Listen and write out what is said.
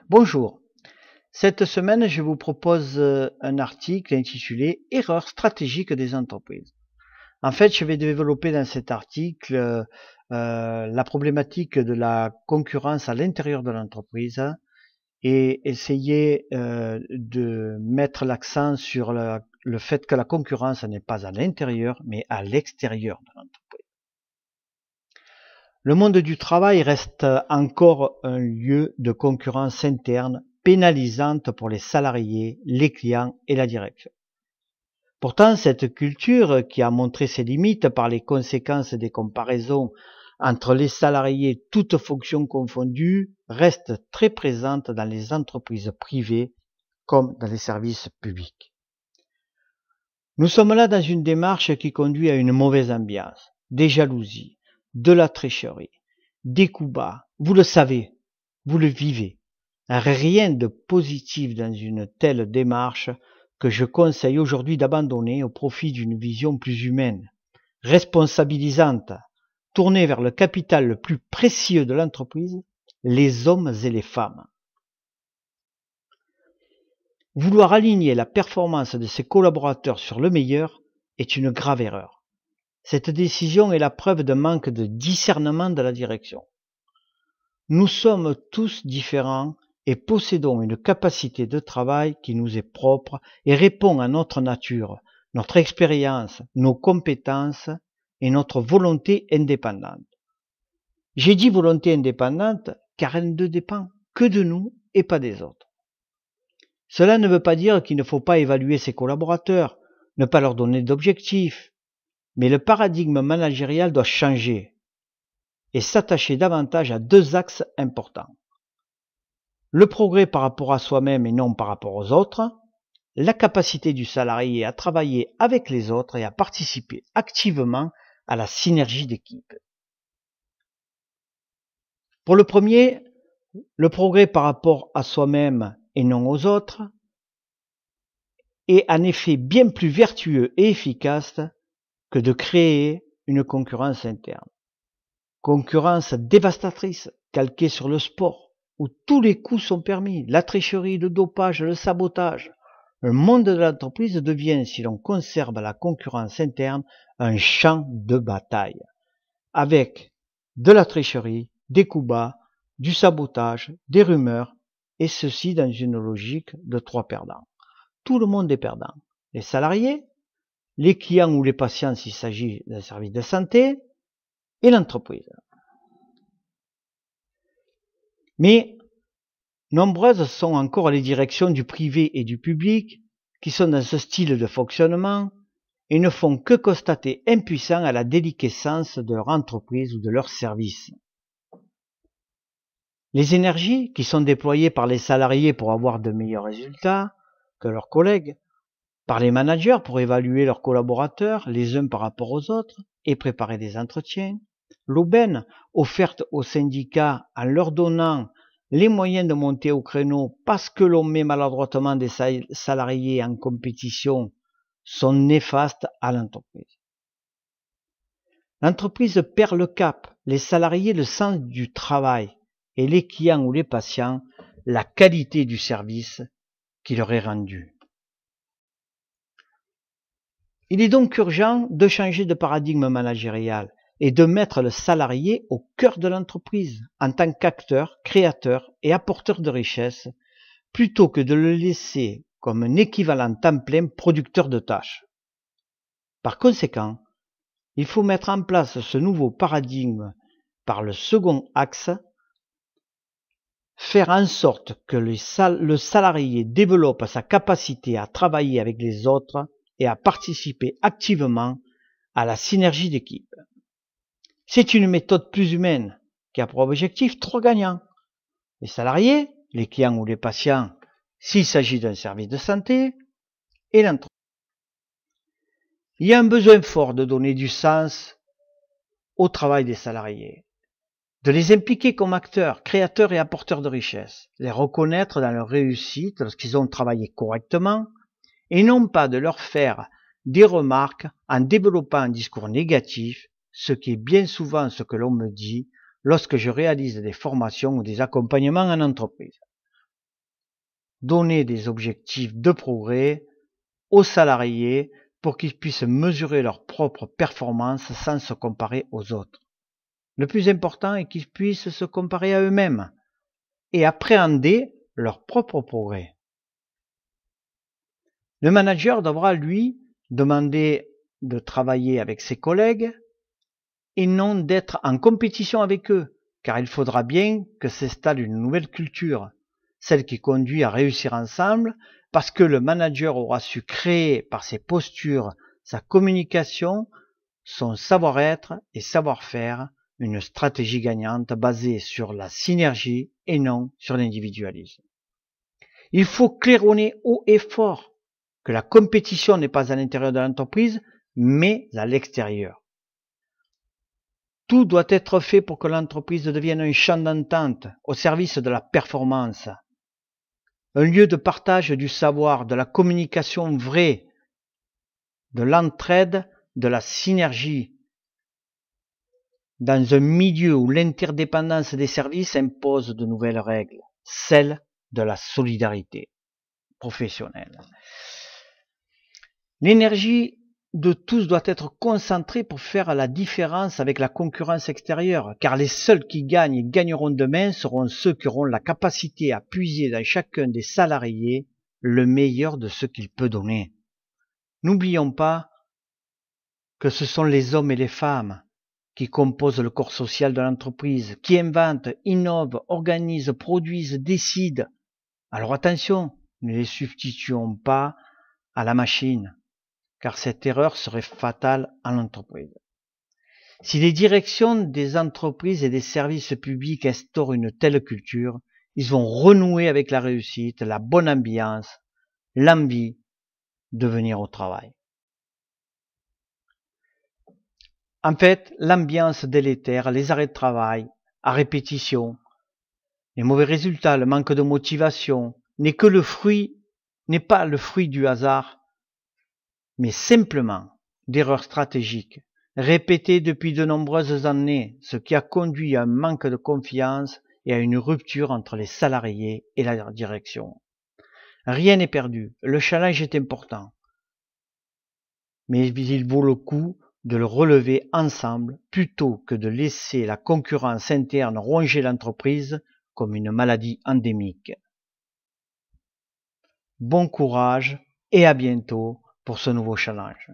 Bonjour, cette semaine je vous propose un article intitulé « Erreurs stratégiques des entreprises ». En fait, je vais développer dans cet article la problématique de la concurrence à l'intérieur de l'entreprise et essayer de mettre l'accent sur le fait que la concurrence n'est pas à l'intérieur mais à l'extérieur de l'entreprise. Le monde du travail reste encore un lieu de concurrence interne pénalisante pour les salariés, les clients et la direction. Pourtant, cette culture, qui a montré ses limites par les conséquences des comparaisons entre les salariés, toutes fonctions confondues, reste très présente dans les entreprises privées comme dans les services publics. Nous sommes là dans une démarche qui conduit à une mauvaise ambiance, des jalousies, de la tricherie, des coups bas. Vous le savez, vous le vivez. Rien de positif dans une telle démarche que je conseille aujourd'hui d'abandonner au profit d'une vision plus humaine, responsabilisante, tournée vers le capital le plus précieux de l'entreprise, les hommes et les femmes. Vouloir aligner la performance de ses collaborateurs sur le meilleur est une grave erreur. Cette décision est la preuve d'un manque de discernement de la direction. Nous sommes tous différents et possédons une capacité de travail qui nous est propre et répond à notre nature, notre expérience, nos compétences et notre volonté indépendante. J'ai dit volonté indépendante car elle ne dépend que de nous et pas des autres. Cela ne veut pas dire qu'il ne faut pas évaluer ses collaborateurs, ne pas leur donner d'objectifs, mais le paradigme managérial doit changer et s'attacher davantage à deux axes importants. Le progrès par rapport à soi-même et non par rapport aux autres, la capacité du salarié à travailler avec les autres et à participer activement à la synergie d'équipe. Pour le premier, le progrès par rapport à soi-même et non aux autres est en effet bien plus vertueux et efficace que de créer une concurrence interne. Concurrence dévastatrice, calquée sur le sport, où tous les coups sont permis, la tricherie, le dopage, le sabotage. Le monde de l'entreprise devient, si l'on conserve la concurrence interne, un champ de bataille, avec de la tricherie, des coups bas, du sabotage, des rumeurs, et ceci dans une logique de trois perdants. Tout le monde est perdant. Les salariés, les clients ou les patients s'il s'agit d'un service de santé, et l'entreprise. Mais nombreuses sont encore les directions du privé et du public qui sont dans ce style de fonctionnement et ne font que constater impuissants à la déliquescence de leur entreprise ou de leur service. Les énergies qui sont déployées par les salariés pour avoir de meilleurs résultats que leurs collègues, par les managers pour évaluer leurs collaborateurs les uns par rapport aux autres et préparer des entretiens, l'aubaine offerte aux syndicats en leur donnant les moyens de monter au créneau parce que l'on met maladroitement des salariés en compétition sont néfastes à l'entreprise. L'entreprise perd le cap, les salariés le sens du travail et les clients ou les patients la qualité du service qui leur est rendu. Il est donc urgent de changer de paradigme managérial et de mettre le salarié au cœur de l'entreprise en tant qu'acteur, créateur et apporteur de richesse, plutôt que de le laisser comme un équivalent temps plein producteur de tâches. Par conséquent, il faut mettre en place ce nouveau paradigme par le second axe, faire en sorte que le salarié développe sa capacité à travailler avec les autres et à participer activement à la synergie d'équipe. C'est une méthode plus humaine qui a pour objectif trois gagnants. Les salariés, les clients ou les patients, s'il s'agit d'un service de santé, et l'entreprise. Il y a un besoin fort de donner du sens au travail des salariés, de les impliquer comme acteurs, créateurs et apporteurs de richesse, les reconnaître dans leur réussite lorsqu'ils ont travaillé correctement, et non pas de leur faire des remarques en développant un discours négatif, ce qui est bien souvent ce que l'on me dit lorsque je réalise des formations ou des accompagnements en entreprise. donner des objectifs de progrès aux salariés pour qu'ils puissent mesurer leur propre performance sans se comparer aux autres. Le plus important est qu'ils puissent se comparer à eux-mêmes et appréhender leur propre progrès. Le manager devra, lui, demander de travailler avec ses collègues et non d'être en compétition avec eux, car il faudra bien que s'installe une nouvelle culture, celle qui conduit à réussir ensemble, parce que le manager aura su créer par ses postures, sa communication, son savoir-être et savoir-faire, une stratégie gagnante basée sur la synergie et non sur l'individualisme. Il faut claironner haut et fort que la compétition n'est pas à l'intérieur de l'entreprise, mais à l'extérieur. Tout doit être fait pour que l'entreprise devienne un champ d'entente au service de la performance, un lieu de partage du savoir, de la communication vraie, de l'entraide, de la synergie, dans un milieu où l'interdépendance des services impose de nouvelles règles, celles de la solidarité professionnelle. L'énergie de tous doit être concentrée pour faire la différence avec la concurrence extérieure, car les seuls qui gagnent et gagneront demain seront ceux qui auront la capacité à puiser dans chacun des salariés le meilleur de ce qu'il peut donner. N'oublions pas que ce sont les hommes et les femmes qui composent le corps social de l'entreprise, qui inventent, innovent, organisent, produisent, décident. Alors attention, ne les substituons pas à la machine, car cette erreur serait fatale à l'entreprise. Si les directions des entreprises et des services publics instaurent une telle culture, ils vont renouer avec la réussite, la bonne ambiance, l'envie de venir au travail. En fait, l'ambiance délétère, les arrêts de travail à répétition, les mauvais résultats, le manque de motivation n'est pas le fruit du hasard, mais simplement d'erreurs stratégiques répétées depuis de nombreuses années, ce qui a conduit à un manque de confiance et à une rupture entre les salariés et la direction. Rien n'est perdu, le challenge est important, mais il vaut le coup de le relever ensemble plutôt que de laisser la concurrence interne ronger l'entreprise comme une maladie endémique. Bon courage et à bientôt pour ce nouveau challenge.